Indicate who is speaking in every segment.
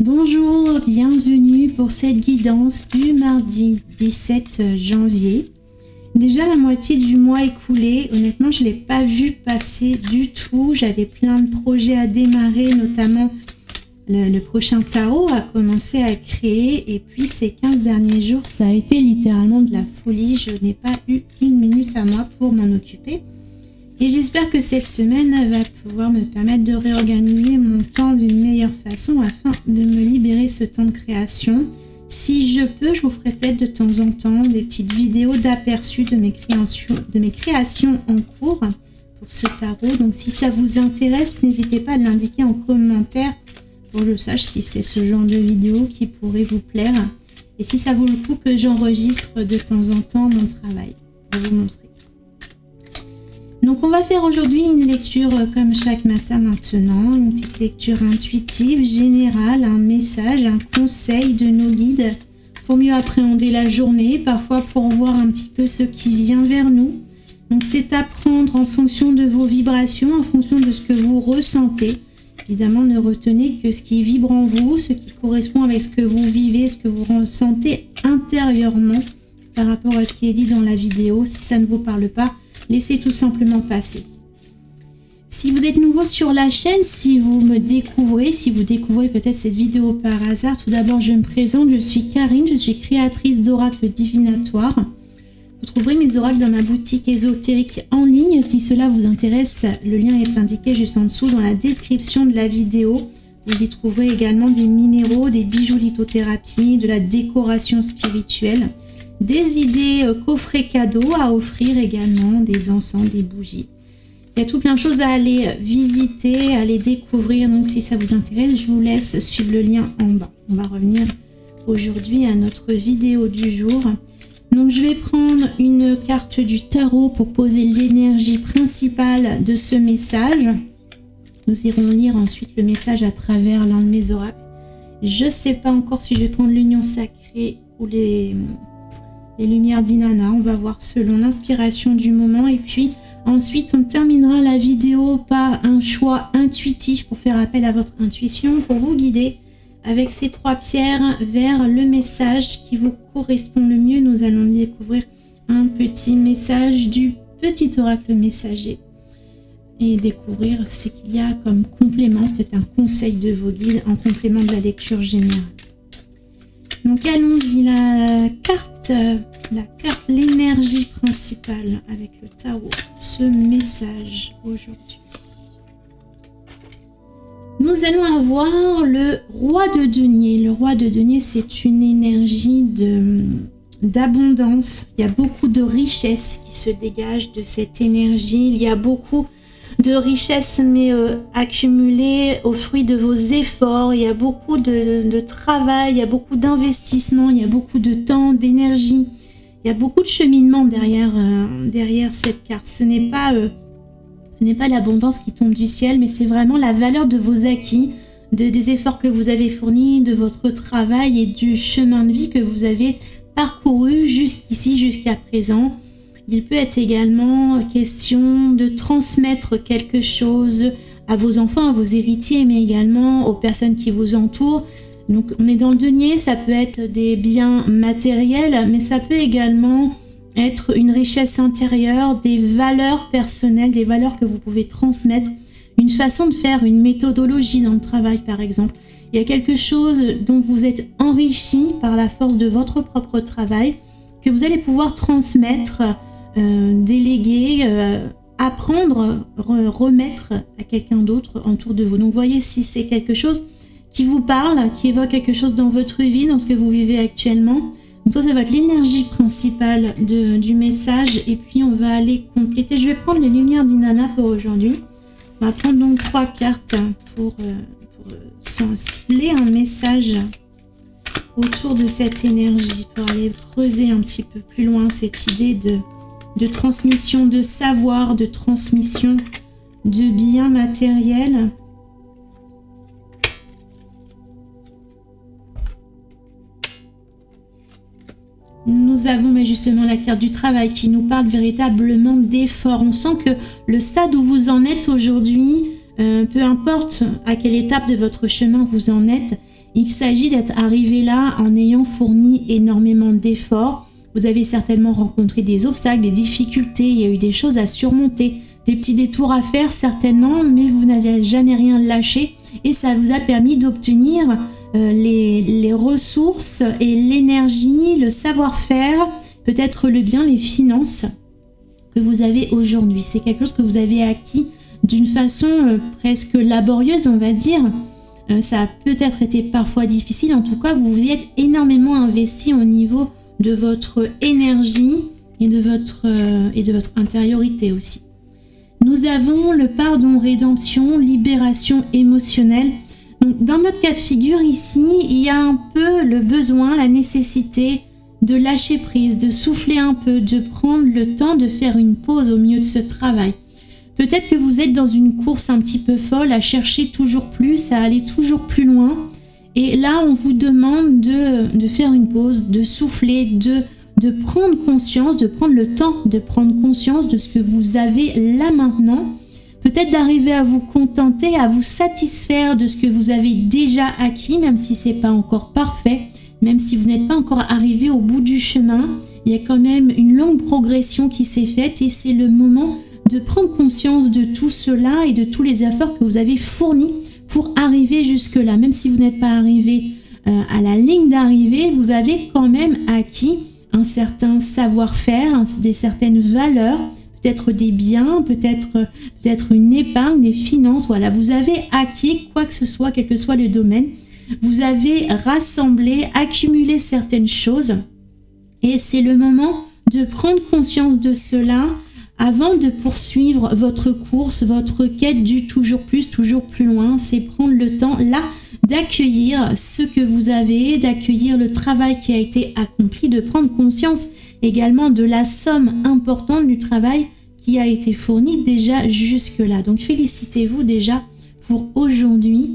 Speaker 1: Bonjour, bienvenue pour cette guidance du mardi 17 janvier. Déjà la moitié du mois écoulé, honnêtement je ne l'ai pas vu passer du tout. J'avais plein de projets à démarrer, notamment le prochain tarot à commencer à créer. Et puis ces 15 derniers jours, ça a été littéralement de la folie. Je n'ai pas eu une minute à moi pour m'en occuper. Et j'espère que cette semaine va pouvoir me permettre de réorganiser mon temps d'une meilleure façon afin de me libérer ce temps de création. Si je peux, je vous ferai peut-être de temps en temps des petites vidéos d'aperçu de mes créations en cours pour ce tarot. Donc si ça vous intéresse, n'hésitez pas à l'indiquer en commentaire pour que je sache si c'est ce genre de vidéo qui pourrait vous plaire. Et si ça vaut le coup que j'enregistre de temps en temps mon travail pour vous montrer. Donc on va faire aujourd'hui une lecture comme chaque matin maintenant, une petite lecture intuitive, générale, un message, un conseil de nos guides pour mieux appréhender la journée, parfois pour voir un petit peu ce qui vient vers nous. Donc c'est à prendre en fonction de vos vibrations, en fonction de ce que vous ressentez. Évidemment, ne retenez que ce qui vibre en vous, ce qui correspond avec ce que vous vivez, ce que vous ressentez intérieurement par rapport à ce qui est dit dans la vidéo. Si ça ne vous parle pas, laissez tout simplement passer. Si vous êtes nouveau sur la chaîne, si vous me découvrez, si vous découvrez peut-être cette vidéo par hasard, tout d'abord je me présente, je suis Karine, je suis créatrice d'oracles divinatoires. Vous trouverez mes oracles dans ma boutique ésotérique en ligne. Si cela vous intéresse, le lien est indiqué juste en dessous dans la description de la vidéo. Vous y trouverez également des minéraux, des bijoux lithothérapie, de la décoration spirituelle, des idées coffrets cadeaux à offrir également, des encens, des bougies. Il y a tout plein de choses à aller visiter, à aller découvrir. Donc si ça vous intéresse, je vous laisse suivre le lien en bas. On va revenir aujourd'hui à notre vidéo du jour. Donc je vais prendre une carte du tarot pour poser l'énergie principale de ce message. Nous irons lire ensuite le message à travers l'un de mes oracles. Je ne sais pas encore si je vais prendre l'union sacrée ou les lumières d'Inanna. On va voir selon l'inspiration du moment. Et puis ensuite, on terminera la vidéo par un choix intuitif pour faire appel à votre intuition, pour vous guider avec ces 3 pierres vers le message qui vous correspond le mieux. Nous allons découvrir un petit message du petit oracle messager et découvrir ce qu'il y a comme complément, peut-être un conseil de vos guides en complément de la lecture générale. Donc allons-y, la carte, l'énergie principale avec le tarot, ce message aujourd'hui. Nous allons avoir le roi de denier. Le roi de denier, c'est une énergie d'abondance. Il y a beaucoup de richesse qui se dégage de cette énergie. Il y a beaucoup de richesse mais accumulée au fruit de vos efforts. Il y a beaucoup de travail, il y a beaucoup d'investissement, il y a beaucoup de temps, d'énergie. Il y a beaucoup de cheminement derrière cette carte. Ce n'est pas l'abondance qui tombe du ciel, mais c'est vraiment la valeur de vos acquis, des efforts que vous avez fournis, de votre travail et du chemin de vie que vous avez parcouru jusqu'ici, jusqu'à présent. Il peut être également question de transmettre quelque chose à vos enfants, à vos héritiers, mais également aux personnes qui vous entourent. Donc on est dans le denier, ça peut être des biens matériels, mais ça peut également être une richesse intérieure, des valeurs personnelles, des valeurs que vous pouvez transmettre, une façon de faire, une méthodologie dans le travail par exemple. Il y a quelque chose dont vous êtes enrichi par la force de votre propre travail, que vous allez pouvoir transmettre, déléguer, apprendre, remettre à quelqu'un d'autre autour de vous. Donc voyez si c'est quelque chose qui vous parle, qui évoque quelque chose dans votre vie, dans ce que vous vivez actuellement. Donc ça va être l'énergie principale du message. Et puis on va aller compléter. Je vais prendre les lumières d'Inanna pour aujourd'hui. On va prendre donc 3 cartes pour cibler un message autour de cette énergie, pour aller creuser un petit peu plus loin cette idée de transmission de savoir, de transmission de biens matériels. Nous avons mais justement la carte du travail qui nous parle véritablement d'effort. On sent que le stade où vous en êtes aujourd'hui, peu importe à quelle étape de votre chemin vous en êtes, Il s'agit d'être arrivé là en ayant fourni énormément d'efforts. Vous avez certainement rencontré des obstacles, des difficultés, il y a eu des choses à surmonter, des petits détours à faire certainement, mais vous n'avez jamais rien lâché et ça vous a permis d'obtenir les ressources et l'énergie, le savoir-faire, peut-être le bien, les finances que vous avez aujourd'hui. C'est quelque chose que vous avez acquis d'une façon presque laborieuse, on va dire. Ça a peut-être été parfois difficile, en tout cas vous vous y êtes énormément investi au niveau de votre énergie et de votre intériorité aussi. Nous avons le pardon, rédemption, libération émotionnelle. Donc, dans notre cas de figure ici, il y a un peu le besoin, la nécessité de lâcher prise, de souffler un peu, de prendre le temps de faire une pause au milieu de ce travail. Peut-être que vous êtes dans une course un petit peu folle à chercher toujours plus, à aller toujours plus loin. Et là, on vous demande de faire une pause, de souffler, de prendre conscience, de prendre le temps de prendre conscience de ce que vous avez là maintenant. Peut-être d'arriver à vous contenter, à vous satisfaire de ce que vous avez déjà acquis, même si ce n'est pas encore parfait, même si vous n'êtes pas encore arrivé au bout du chemin. Il y a quand même une longue progression qui s'est faite et c'est le moment de prendre conscience de tout cela et de tous les efforts que vous avez fournis pour arriver jusque-là. Même si vous n'êtes pas arrivé à la ligne d'arrivée, vous avez quand même acquis un certain savoir-faire, certaines valeurs, peut-être des biens, peut-être une épargne, des finances. Voilà, vous avez acquis quoi que ce soit, quel que soit le domaine. Vous avez rassemblé, accumulé certaines choses et c'est le moment de prendre conscience de cela avant de poursuivre votre course, votre quête du toujours plus loin. C'est prendre le temps là d'accueillir ce que vous avez, d'accueillir le travail qui a été accompli, de prendre conscience également de la somme importante du travail qui a été fourni déjà jusque-là. Donc félicitez-vous déjà pour aujourd'hui.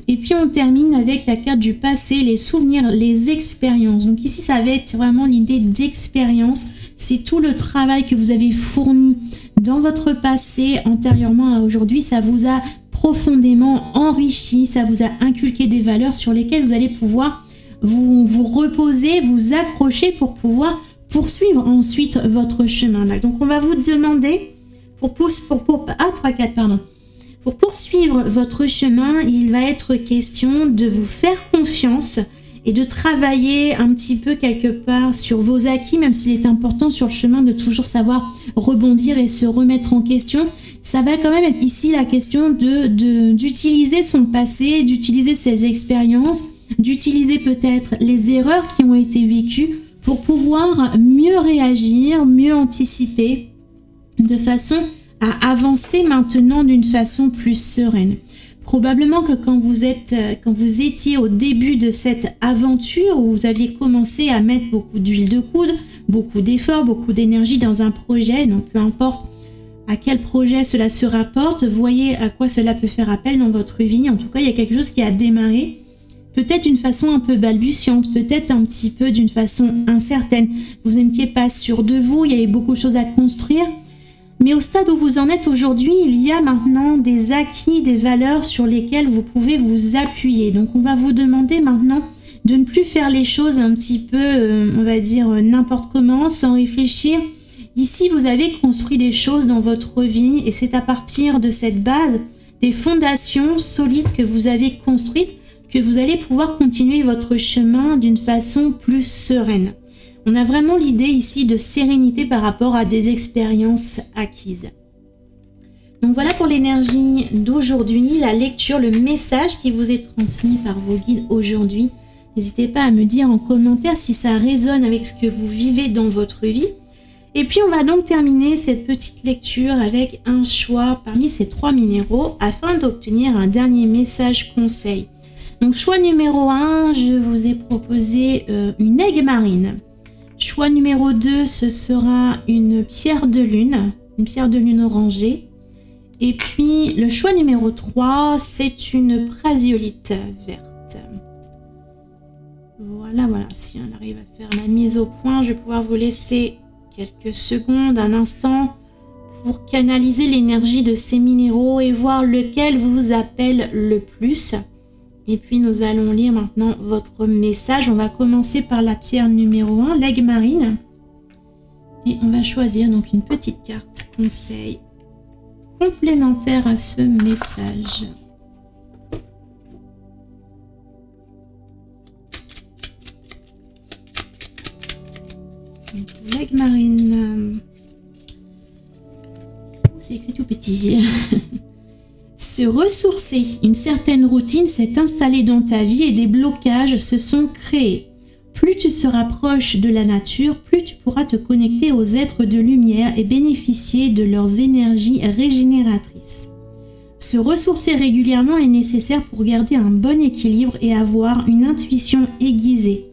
Speaker 1: Et puis on termine avec la carte du passé, les souvenirs, les expériences. Donc ici ça va être vraiment l'idée d'expérience. C'est tout le travail que vous avez fourni dans votre passé antérieurement à aujourd'hui. Ça vous a profondément enrichi, ça vous a inculqué des valeurs sur lesquelles vous allez pouvoir vous reposer, vous accrocher pour pouvoir poursuivre ensuite votre chemin. Donc on va vous demander, pour poursuivre votre chemin, il va être question de vous faire confiance et de travailler un petit peu quelque part sur vos acquis, même s'il est important sur le chemin de toujours savoir rebondir et se remettre en question. Ça va quand même être ici la question d'utiliser son passé, d'utiliser ses expériences, d'utiliser peut-être les erreurs qui ont été vécues pour pouvoir mieux réagir, mieux anticiper, de façon à avancer maintenant d'une façon plus sereine. Probablement que quand vous étiez au début de cette aventure où vous aviez commencé à mettre beaucoup d'huile de coude, beaucoup d'efforts, beaucoup d'énergie dans un projet, donc peu importe à quel projet cela se rapporte, voyez à quoi cela peut faire appel dans votre vie. En tout cas, il y a quelque chose qui a démarré, peut-être d'une façon un peu balbutiante, peut-être un petit peu d'une façon incertaine. Vous n'étiez pas sûr de vous, il y avait beaucoup de choses à construire. Mais au stade où vous en êtes aujourd'hui, il y a maintenant des acquis, des valeurs sur lesquelles vous pouvez vous appuyer. Donc on va vous demander maintenant de ne plus faire les choses un petit peu, on va dire, n'importe comment, sans réfléchir. Ici, vous avez construit des choses dans votre vie et c'est à partir de cette base, des fondations solides que vous avez construites, que vous allez pouvoir continuer votre chemin d'une façon plus sereine. On a vraiment l'idée ici de sérénité par rapport à des expériences acquises. Donc voilà pour l'énergie d'aujourd'hui, la lecture, le message qui vous est transmis par vos guides aujourd'hui. N'hésitez pas à me dire en commentaire si ça résonne avec ce que vous vivez dans votre vie. Et puis on va donc terminer cette petite lecture avec un choix parmi ces 3 minéraux afin d'obtenir un dernier message conseil. Donc choix numéro 1, je vous ai proposé une aigue marine. Choix numéro 2, ce sera une pierre de lune orangée. Et puis le choix numéro 3, c'est une prasiolite verte. Voilà, si on arrive à faire la mise au point, je vais pouvoir vous laisser quelques secondes, un instant, pour canaliser l'énergie de ces minéraux et voir lequel vous appelle le plus. Et puis nous allons lire maintenant votre message. On va commencer par la pierre numéro 1, l'aigle marine. Et on va choisir donc une petite carte conseil complémentaire à ce message. L'aigle marine. C'est écrit tout petit. Se ressourcer, une certaine routine s'est installée dans ta vie et des blocages se sont créés. Plus tu seras proche de la nature, plus tu pourras te connecter aux êtres de lumière et bénéficier de leurs énergies régénératrices. Se ressourcer régulièrement est nécessaire pour garder un bon équilibre et avoir une intuition aiguisée.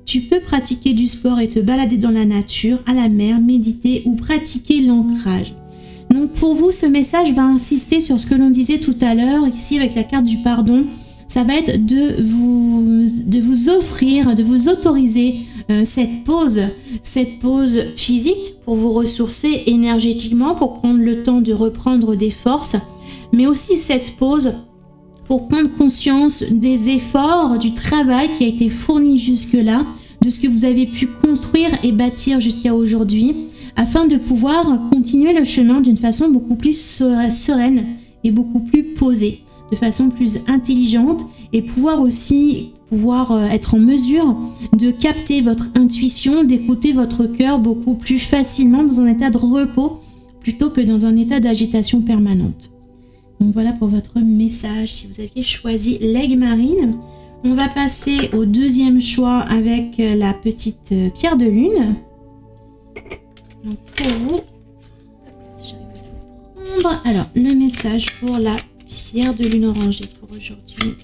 Speaker 1: Tu peux pratiquer du sport et te balader dans la nature, à la mer, méditer ou pratiquer l'ancrage. Donc pour vous, ce message va insister sur ce que l'on disait tout à l'heure, ici avec la carte du pardon. Ça va être de vous offrir, de vous autoriser cette pause physique pour vous ressourcer énergétiquement, pour prendre le temps de reprendre des forces, mais aussi cette pause pour prendre conscience des efforts, du travail qui a été fourni jusque-là, de ce que vous avez pu construire et bâtir jusqu'à aujourd'hui, afin de pouvoir continuer le chemin d'une façon beaucoup plus sereine et beaucoup plus posée, de façon plus intelligente, et pouvoir être en mesure de capter votre intuition, d'écouter votre cœur beaucoup plus facilement dans un état de repos plutôt que dans un état d'agitation permanente. Donc voilà pour votre message si vous aviez choisi l'aigle marine. On va passer au deuxième choix avec la petite pierre de lune. Donc pour vous, si j'arrive à tout prendre. Alors, le message pour la pierre de lune orangée pour aujourd'hui.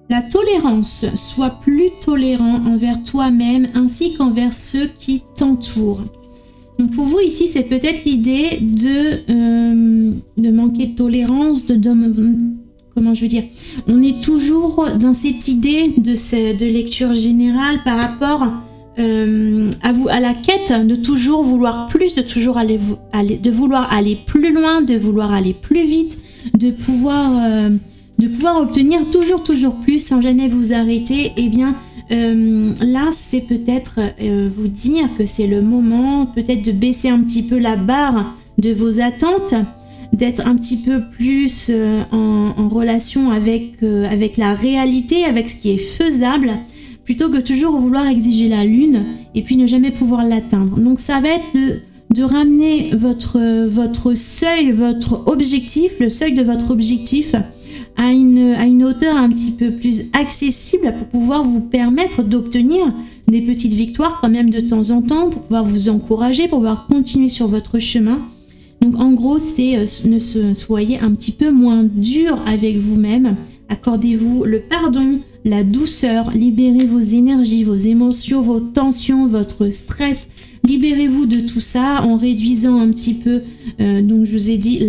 Speaker 1: La tolérance, sois plus tolérant envers toi-même ainsi qu'envers ceux qui t'entourent. Donc pour vous ici, c'est peut-être l'idée de manquer de tolérance, comment je veux dire, on est toujours dans cette idée de lecture générale par rapport à la quête de toujours vouloir plus, de vouloir aller plus loin, de vouloir aller plus vite, de pouvoir obtenir toujours plus sans jamais vous arrêter. Et bien là, c'est peut-être vous dire que c'est le moment peut-être de baisser un petit peu la barre de vos attentes, d'être un petit peu plus en relation avec la réalité, avec ce qui est faisable, plutôt que toujours vouloir exiger la lune et puis ne jamais pouvoir l'atteindre. Donc ça va être de ramener votre seuil, votre objectif, le seuil de votre objectif à une hauteur un petit peu plus accessible pour pouvoir vous permettre d'obtenir des petites victoires quand même de temps en temps, pour pouvoir vous encourager, pour pouvoir continuer sur votre chemin. Donc en gros, c'est soyez un petit peu moins dur avec vous-même, accordez-vous le pardon, la douceur, libérez vos énergies, vos émotions, vos tensions, votre stress. Libérez-vous de tout ça en réduisant un petit peu, donc je vous ai dit,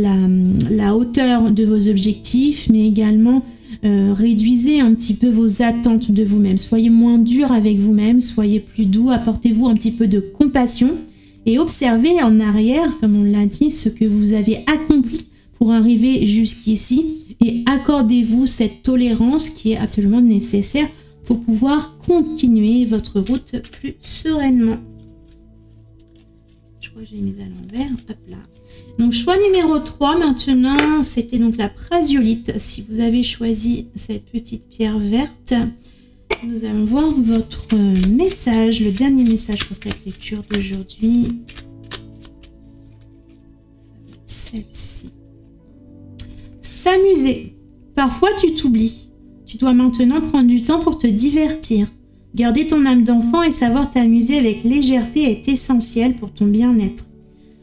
Speaker 1: la hauteur de vos objectifs, mais également réduisez un petit peu vos attentes de vous-même. Soyez moins dur avec vous-même, soyez plus doux, apportez-vous un petit peu de compassion et observez en arrière, comme on l'a dit, ce que vous avez accompli pour arriver jusqu'ici et accordez-vous cette tolérance qui est absolument nécessaire pour pouvoir continuer votre route plus sereinement. Je crois que je l'ai mise à l'envers, hop là. Donc choix numéro 3 maintenant, c'était donc la prasiolite. Si vous avez choisi cette petite pierre verte, nous allons voir votre message, le dernier message pour cette lecture d'aujourd'hui. Celle-ci. S'amuser. Parfois tu t'oublies. Tu dois maintenant prendre du temps pour te divertir. Garder ton âme d'enfant et savoir t'amuser avec légèreté est essentiel pour ton bien-être.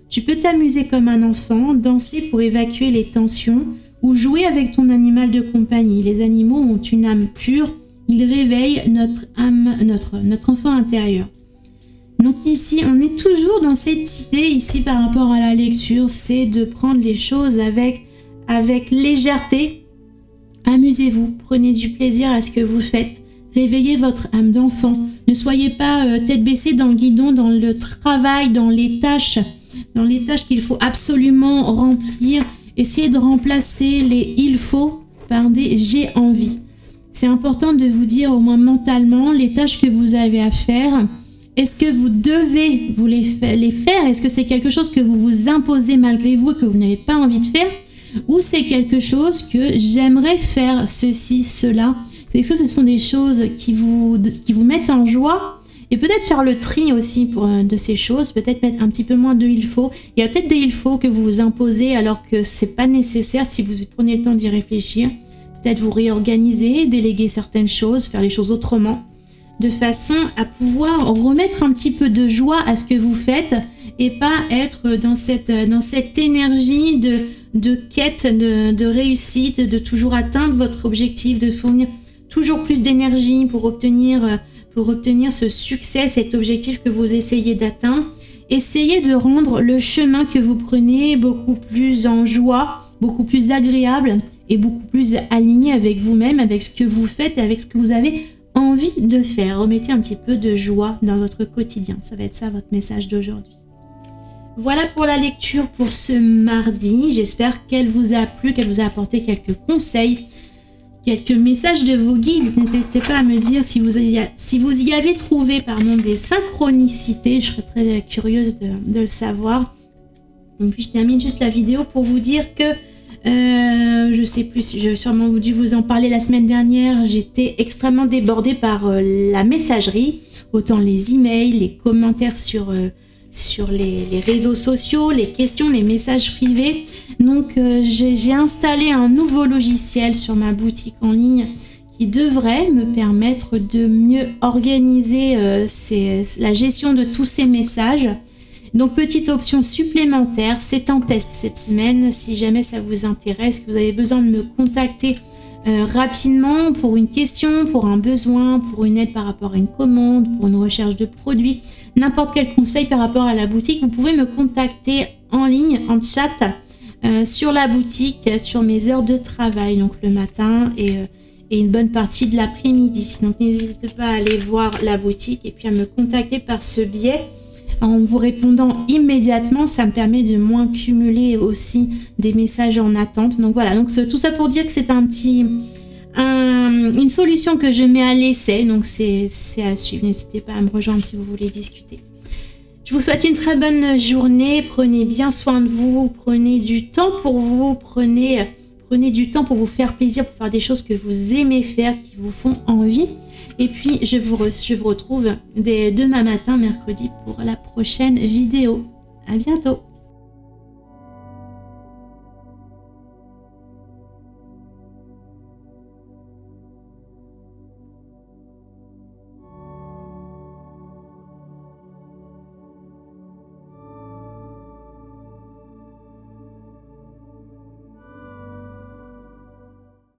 Speaker 1: Tu peux t'amuser comme un enfant, danser pour évacuer les tensions ou jouer avec ton animal de compagnie. Les animaux ont une âme pure, ils réveillent notre âme, notre enfant intérieur. Donc ici, on est toujours dans cette idée ici par rapport à la lecture, c'est de prendre les choses avec légèreté. Amusez-vous, prenez du plaisir à ce que vous faites. Réveillez votre âme d'enfant. Ne soyez pas tête baissée dans le guidon, dans le travail, dans les tâches dans les tâches qu'il faut absolument remplir, essayez de remplacer les il faut par des j'ai envie. C'est important de vous dire au moins mentalement les tâches que vous avez à faire. Est-ce que vous devez vous les faire? Est-ce que c'est quelque chose que vous vous imposez malgré vous et que vous n'avez pas envie de faire? Ou c'est quelque chose que j'aimerais faire ceci, cela? Est-ce que ce sont des choses qui vous mettent en joie? Et peut-être faire le tri aussi de ces choses, peut-être mettre un petit peu moins de il faut. Il y a peut-être des il faut que vous vous imposez alors que c'est pas nécessaire si vous prenez le temps d'y réfléchir. Peut-être vous réorganiser, déléguer certaines choses, faire les choses autrement, de façon à pouvoir remettre un petit peu de joie à ce que vous faites et pas être dans cette énergie de quête, de réussite, de toujours atteindre votre objectif, de fournir toujours plus d'énergie pour obtenir ce succès, cet objectif que vous essayez d'atteindre. Essayez de rendre le chemin que vous prenez beaucoup plus en joie, beaucoup plus agréable et beaucoup plus aligné avec vous-même, avec ce que vous faites et avec ce que vous avez envie de faire. Remettez un petit peu de joie dans votre quotidien. Ça va être ça votre message d'aujourd'hui. Voilà pour la lecture pour ce mardi. J'espère qu'elle vous a plu, qu'elle vous a apporté quelques conseils, quelques messages de vos guides. N'hésitez pas à me dire si vous y avez trouvé des synchronicités. Je serais très curieuse de le savoir. Et puis je termine juste la vidéo pour vous dire que je sais plus, j'ai sûrement dû vous en parler la semaine dernière. J'étais extrêmement débordée par la messagerie, autant les emails, les commentaires sur les réseaux sociaux, les questions, les messages privés. Donc j'ai installé un nouveau logiciel sur ma boutique en ligne qui devrait me permettre de mieux organiser la gestion de tous ces messages. Donc petite option supplémentaire, c'est en test cette semaine. Si jamais ça vous intéresse, que vous avez besoin de me contacter rapidement pour une question, pour un besoin, pour une aide par rapport à une commande, pour une recherche de produits, n'importe quel conseil par rapport à la boutique, vous pouvez me contacter en ligne, en chat, sur la boutique, sur mes heures de travail, donc le matin et une bonne partie de l'après-midi. Donc n'hésitez pas à aller voir la boutique et puis à me contacter par ce biais. En vous répondant immédiatement, ça me permet de moins cumuler aussi des messages en attente. Donc voilà, donc tout ça pour dire que c'est une solution que je mets à l'essai. Donc c'est à suivre. N'hésitez pas à me rejoindre si vous voulez discuter. Je vous souhaite une très bonne journée. Prenez bien soin de vous. Prenez du temps pour vous. Prenez du temps pour vous faire plaisir, pour faire des choses que vous aimez faire, qui vous font envie. Et puis, je vous retrouve dès demain matin, mercredi, pour la prochaine vidéo. À bientôt!